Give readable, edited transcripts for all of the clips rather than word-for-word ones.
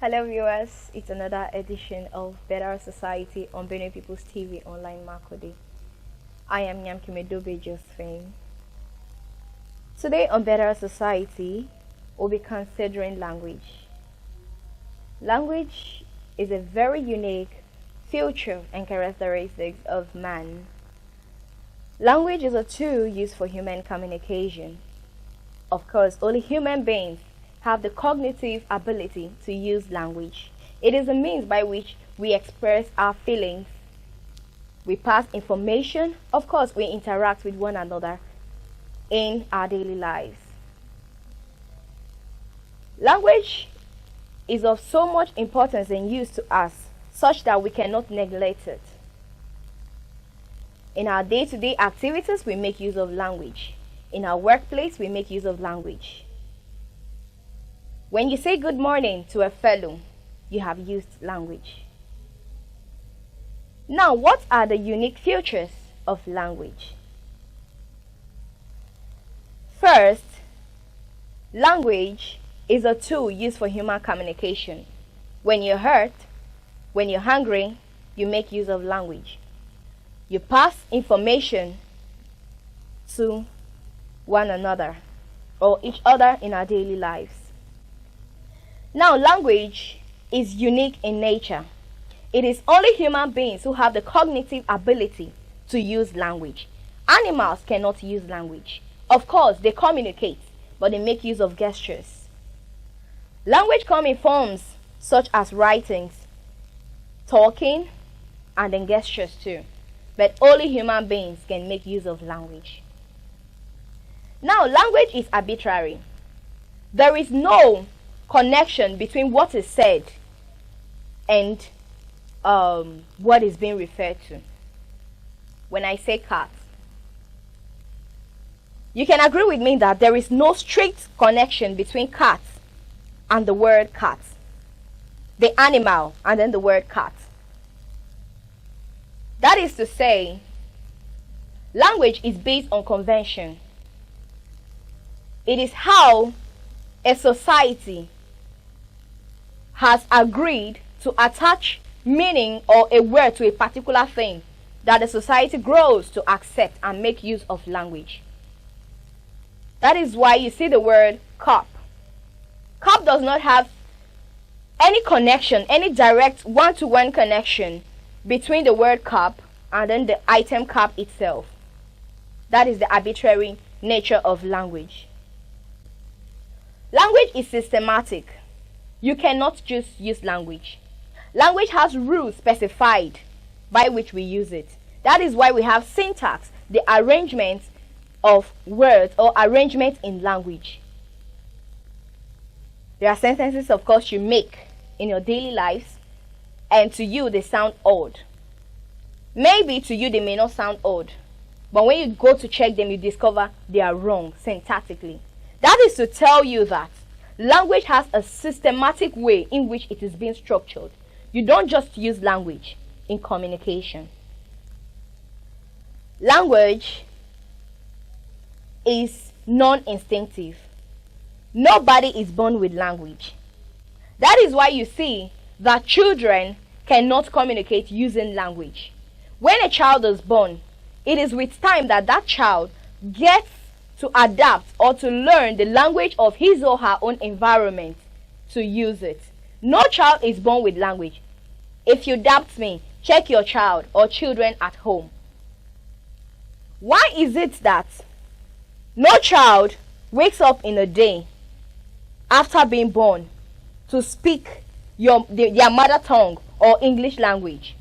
Hello viewers, it's another edition of Better Society on Benin People's TV online Makode. I am Nyamkyume Doobee Josephine. Today on Better Society, we'll be considering language. Language is a very unique feature and characteristics of man. Language is a tool used for human communication. Of course, only human beings have the cognitive ability to use language. It is a means by which we express our feelings. We pass information. Of course, we interact with one another in our daily lives. Language is of so much importance and use to us such that we cannot neglect it. In our day-to-day activities, we make use of language. In our workplace, we make use of language. When you say good morning to a fellow, you have used language. Now, what are the unique features of language? First, language is a tool used for human communication. When you're hurt, when you're hungry, you make use of language. You pass information to one another or each other in our daily lives. Now, language is unique in nature. It is only human beings who have the cognitive ability to use language. Animals cannot use language. Of course, they communicate, but they make use of gestures. Language comes in forms such as writings, talking, and then gestures too. But only human beings can make use of language. Now, language is arbitrary. There is no connection between what is said and what is being referred to. When I say cat, you can agree with me that there is no strict connection between cat and the word cat, the animal and then the word cat. That is to say, language is based on convention. It is how a society has agreed to attach meaning or a word to a particular thing that the society grows to accept and make use of language. That is why you see the word cup. Cup does not have any connection, any direct one-to-one connection between the word cup and then the item cup itself. That is the arbitrary nature of language. Language is systematic. You cannot just use language. Language has rules specified by which we use it. That is why we have syntax, the arrangement of words or arrangement in language. There are sentences, of course, you make in your daily lives, and to you they sound odd. Maybe to you they may not sound odd, but when you go to check them, you discover they are wrong syntactically. That is to tell you that language has a systematic way in which it is being structured. You don't just use language in communication. Language is non-instinctive. Nobody is born with language. That is why you see that children cannot communicate using language. When a child is born, it is with time that that child gets to adapt or to learn the language of his or her own environment to use it. No child is born with language. If you doubt me, check your child or children at home. Why is it that no child wakes up in a day after being born to speak their mother tongue or English language?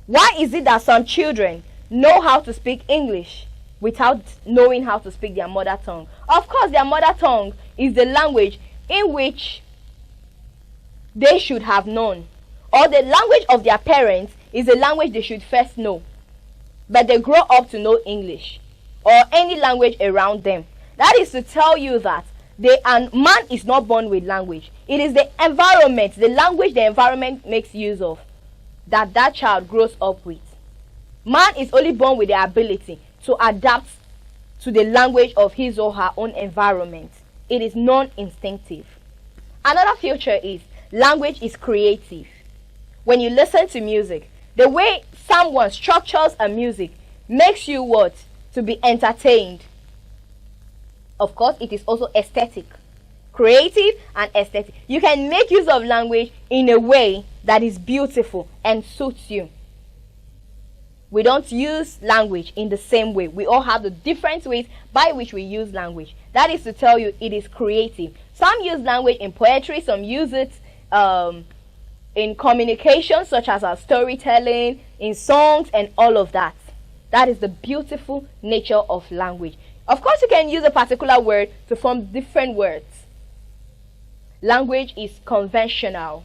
Why is it that some children know how to speak English without knowing how to speak their mother tongue? Of course, their mother tongue is the language in which they should have known, or the language of their parents is the language they should first know, but they grow up to know English or any language around them. That is to tell you that man is not born with language. It is the environment, the language the environment makes use of, that child grows up with. Man is only born with the ability to adapt to the language of his or her own environment. It is non-instinctive. Another feature is language is creative. When you listen to music, the way someone structures a music makes you what? To be entertained. Of course, it is also aesthetic. Creative and aesthetic. You can make use of language in a way that is beautiful and suits you. We don't use language in the same way. We all have the different ways by which we use language. That is to tell you it is creative. Some use language in poetry, some use it in communication, such as our storytelling, in songs, and all of that. That is the beautiful nature of language. Of course, you can use a particular word to form different words. Language is conventional.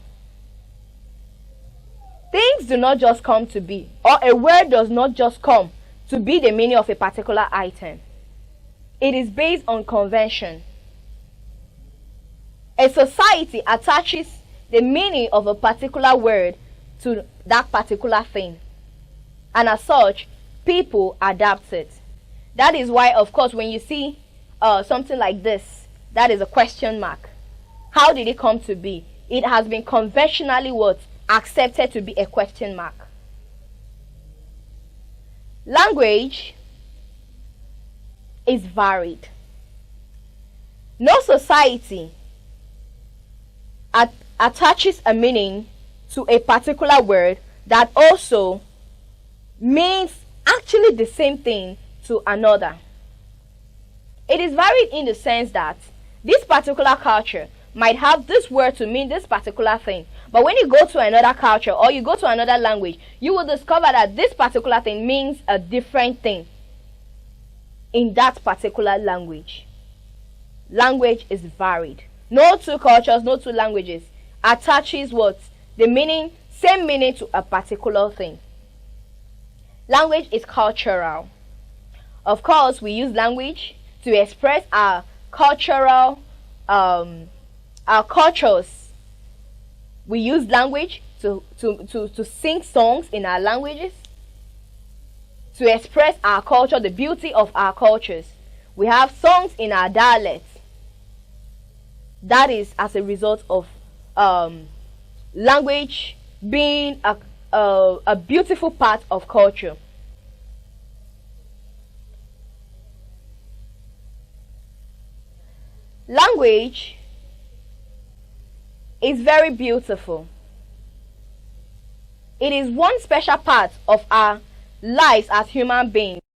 Things do not just come to be, or a word does not just come to be the meaning of a particular item. It is based on convention. A society attaches the meaning of a particular word to that particular thing, and as such, people adapt it. That is why, of course, when you see something like this, that is a question mark. How did it come to be? It has been conventionally what? Accepted to be a question mark. Language is varied. No society attaches a meaning to a particular word that also means actually the same thing to another. It is varied in the sense that this particular culture might have this word to mean this particular thing, but when you go to another culture or you go to another language, you will discover that this particular thing means a different thing in that particular language. Language is varied. No two cultures, no two languages attaches what? The meaning, same meaning to a particular thing. Language is cultural. Of course, we use language to express our cultural, our cultures. We use language to sing songs in our languages, to express our culture, the beauty of our cultures. We have songs in our dialects. That is as a result of language being a beautiful part of culture. Language is very beautiful. It is one special part of our lives as human beings.